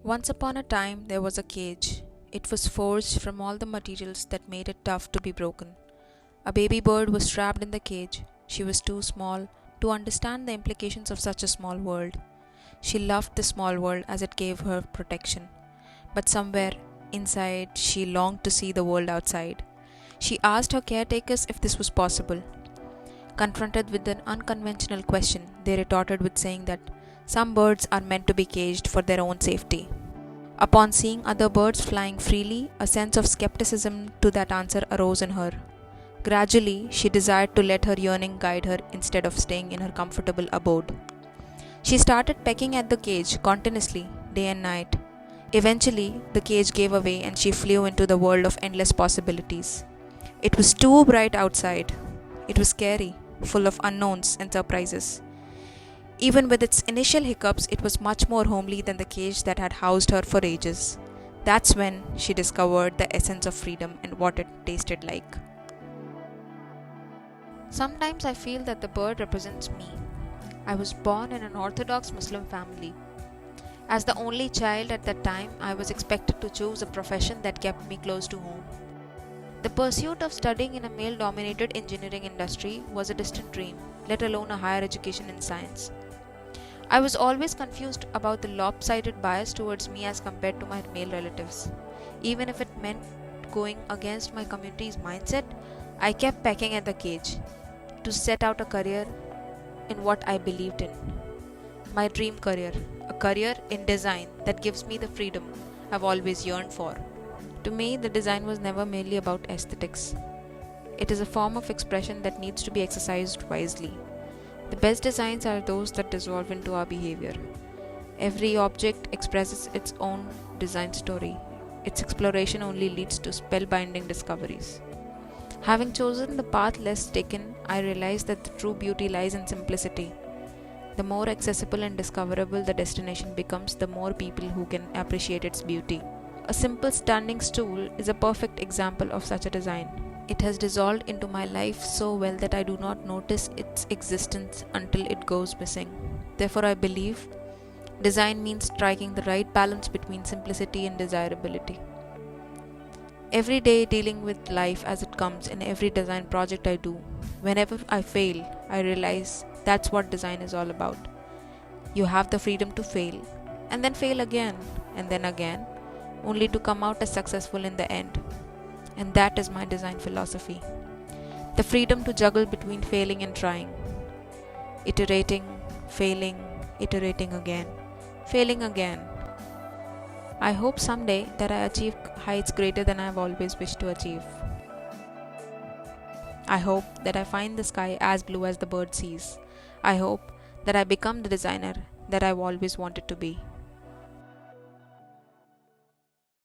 Once upon a time, there was a cage. It was forged from all the materials that made it tough to be broken. A baby bird was trapped in the cage. She was too small to understand the implications of such a small world. She loved the small world as it gave her protection. But somewhere inside, she longed to see the world outside. She asked her caretakers if this was possible. Confronted with an unconventional question, they retorted with saying that some birds are meant to be caged for their own safety. Upon seeing other birds flying freely, a sense of skepticism to that answer arose in her. Gradually, she desired to let her yearning guide her instead of staying in her comfortable abode. She started pecking at the cage continuously, day and night. Eventually, the cage gave away and she flew into the world of endless possibilities. It was too bright outside. It was scary, full of unknowns and surprises. Even with its initial hiccups, it was much more homely than the cage that had housed her for ages. That's when she discovered the essence of freedom and what it tasted like. Sometimes I feel that the bird represents me. I was born in an Orthodox Muslim family. As the only child at that time, I was expected to choose a profession that kept me close to home. The pursuit of studying in a male dominated engineering industry was a distant dream, let alone a higher education in science. I was always confused about the lopsided bias towards me as compared to my male relatives. Even if it meant going against my community's mindset, I kept pecking at the cage to set out a career in what I believed in. My dream career, a career in design that gives me the freedom I've always yearned for. To me, the design was never merely about aesthetics. It is a form of expression that needs to be exercised wisely. The best designs are those that dissolve into our behavior. Every object expresses its own design story. Its exploration only leads to spellbinding discoveries. Having chosen the path less taken, I realized that the true beauty lies in simplicity. The more accessible and discoverable the destination becomes, the more people who can appreciate its beauty. A simple standing stool is a perfect example of such a design. It has dissolved into my life so well that I do not notice its existence until it goes missing. Therefore, I believe design means striking the right balance between simplicity and desirability. Every day, dealing with life as it comes in every design project I do, whenever I fail, I realize that's what design is all about. You have the freedom to fail, and then fail again, and then again, only to come out as successful in the end. And that is my design philosophy. The freedom to juggle between failing and trying, iterating, failing, iterating again, failing again. I hope someday that I achieve heights greater than I have always wished to achieve. I hope that I find the sky as blue as the bird sees. I hope that I become the designer that I've always wanted to be.